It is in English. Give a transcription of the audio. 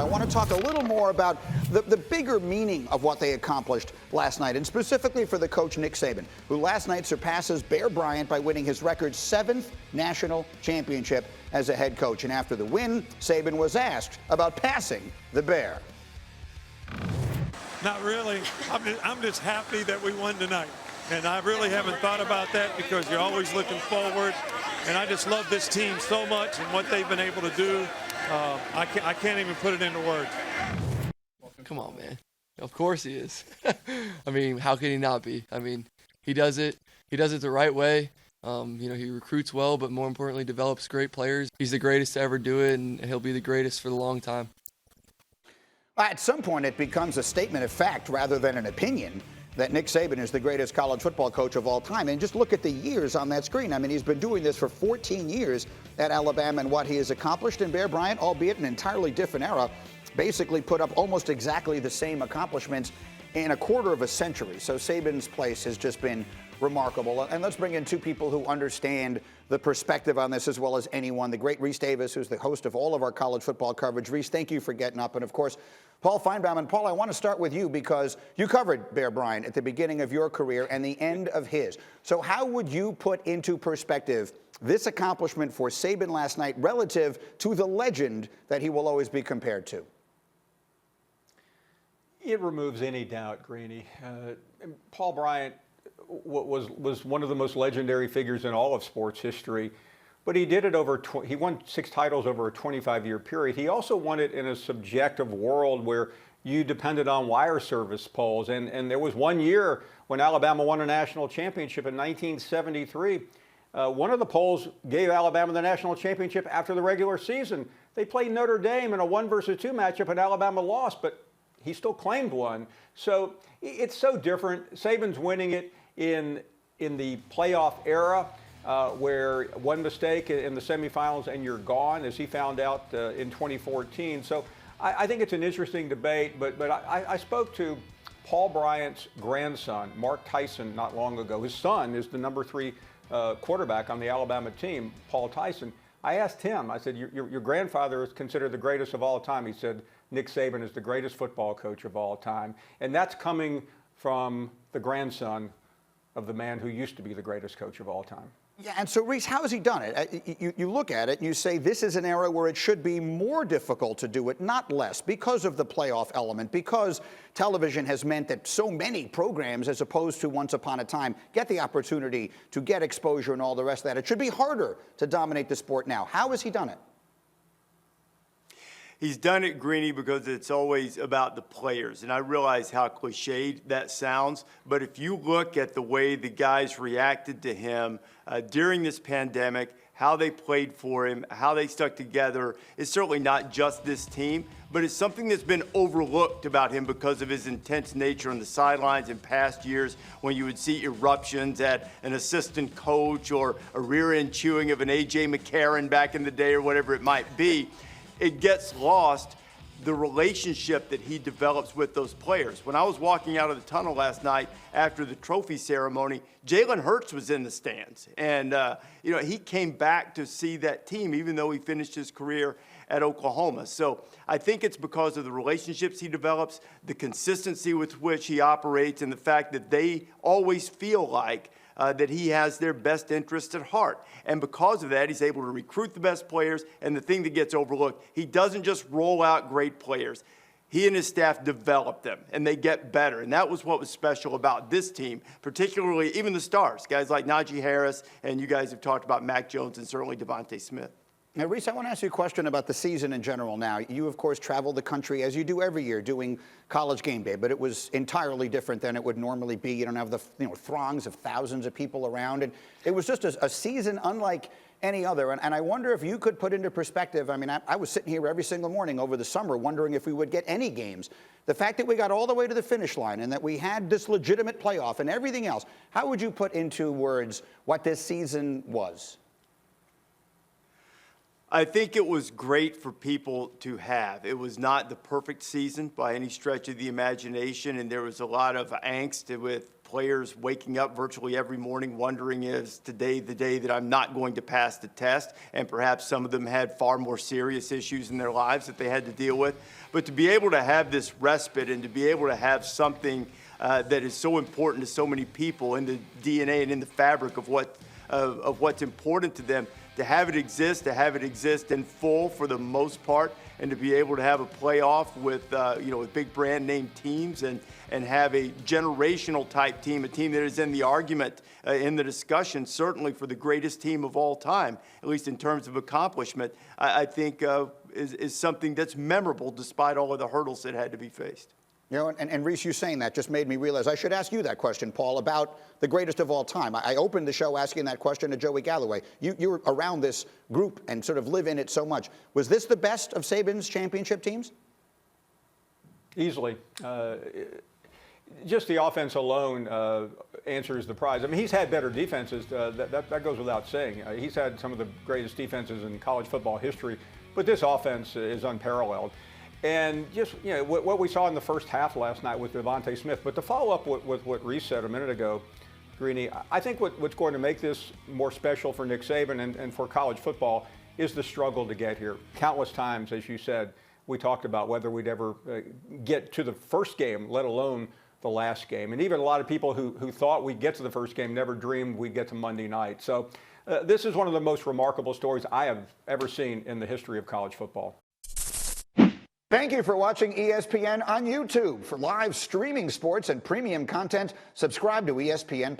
want to talk a little more about the bigger meaning of what they accomplished last night, and specifically for the coach Nick Saban, who last night surpasses Bear Bryant by winning his record 7th national championship as a head coach. And after the win, Saban was asked about passing the Bear. Not really. I'm just happy that we won tonight. And I really haven't thought about that because you're always looking forward. And I just love this team so much and what they've been able to do. I can't even put it into words. Come on, man. Of course he is. I mean, how can he not be? I mean, he does it the right way. He recruits well, but more importantly, develops great players. He's the greatest to ever do it, and he'll be the greatest for the long time. At some point, it becomes a statement of fact rather than an opinion that Nick Saban is the greatest college football coach of all time. And just look at the years on that screen. I mean, he's been doing this for 14 years at Alabama, and what he has accomplished. And Bear Bryant, albeit an entirely different era, basically put up almost exactly the same accomplishments in a quarter of a century. So Saban's place has just been remarkable. And let's bring in two people who understand the perspective on this as well as anyone. The great Rece Davis, who's the host of all of our college football coverage. Rece, thank you for getting up. And of course, Paul Finebaum. And Paul, I want to start with you because you covered Bear Bryant at the beginning of your career and the end of his. So how would you put into perspective this accomplishment for Saban last night relative to the legend that he will always be compared to? It removes any doubt, Greeny. Paul Bryant was one of the most legendary figures in all of sports history, but he did it he won 6 titles over a 25-year period. He also won it in a subjective world where you depended on wire service polls. And there was one year when Alabama won a national championship in 1973. One of the polls gave Alabama the national championship after the regular season. They played Notre Dame in a 1-2 matchup, and Alabama lost, but he still claimed one. So it's so different. Saban's winning it in the playoff era, where one mistake in the semifinals and you're gone, as he found out in 2014. So I think it's an interesting debate, but I spoke to Paul Bryant's grandson, Mark Tyson, not long ago. His son is the number 3 quarterback on the Alabama team, Paul Tyson. I asked him, I said, your grandfather is considered the greatest of all time. He said, Nick Saban is the greatest football coach of all time. And that's coming from the grandson of the man who used to be the greatest coach of all time. Yeah, and so, Rece, how has he done it? You look at it and you say this is an era where it should be more difficult to do it, not less, because of the playoff element, because television has meant that so many programs, as opposed to once upon a time, get the opportunity to get exposure and all the rest of that. It should be harder to dominate the sport now. How has he done it? He's done it, Greeny, because it's always about the players. And I realize how cliched that sounds, but if you look at the way the guys reacted to him during this pandemic, how they played for him, how they stuck together, it's certainly not just this team, but it's something that's been overlooked about him because of his intense nature on the sidelines in past years when you would see eruptions at an assistant coach or a rear end chewing of an A.J. McCarron back in the day or whatever it might be. It gets lost, the relationship that he develops with those players. When I was walking out of the tunnel last night after the trophy ceremony, Jalen Hurts was in the stands. And, he came back to see that team, even though he finished his career at Oklahoma. So I think it's because of the relationships he develops, the consistency with which he operates, and the fact that they always feel like that he has their best interest at heart. And because of that, he's able to recruit the best players. And the thing that gets overlooked, he doesn't just roll out great players. He and his staff develop them, and they get better. And that was what was special about this team, particularly even the stars, guys like Najee Harris, and you guys have talked about Mac Jones and certainly Devontae Smith. Now, Rece, I want to ask you a question about the season in general now. You, of course, traveled the country, as you do every year, doing College Game Day, but it was entirely different than it would normally be. You don't have the throngs of thousands of people around. And it was just a season unlike any other. And I wonder if you could put into perspective, I mean, I was sitting here every single morning over the summer wondering if we would get any games. The fact that we got all the way to the finish line and that we had this legitimate playoff and everything else, how would you put into words what this season was? I think it was great for people to have. It was not the perfect season by any stretch of the imagination, and there was a lot of angst with players waking up virtually every morning wondering, is today the day that I'm not going to pass the test? And perhaps some of them had far more serious issues in their lives that they had to deal with. But to be able to have this respite and to be able to have something that is so important to so many people in the DNA and in the fabric of what's important to them, to have it exist in full for the most part, and to be able to have a playoff with with big brand name teams and have a generational type team, a team that is in the argument, in the discussion, certainly for the greatest team of all time, at least in terms of accomplishment, I think is something that's memorable despite all of the hurdles that had to be faced. You know, and Reese, you saying that just made me realize I should ask you that question, Paul, about the greatest of all time. I opened the show asking that question to Joey Galloway. You were around this group and sort of live in it so much. Was this the best of Saban's championship teams? Easily. Just the offense alone answers the prize. I mean, he's had better defenses. That goes without saying. He's had some of the greatest defenses in college football history, but this offense is unparalleled. And just, what we saw in the first half last night with Devontae Smith. But to follow up with what Reese said a minute ago, Greeny, I think what's going to make this more special for Nick Saban and for college football is the struggle to get here. Countless times, as you said, we talked about whether we'd ever get to the first game, let alone the last game. And even a lot of people who thought we'd get to the first game never dreamed we'd get to Monday night. So this is one of the most remarkable stories I have ever seen in the history of college football. Thank you for watching ESPN on YouTube. For live streaming sports and premium content, subscribe to ESPN+.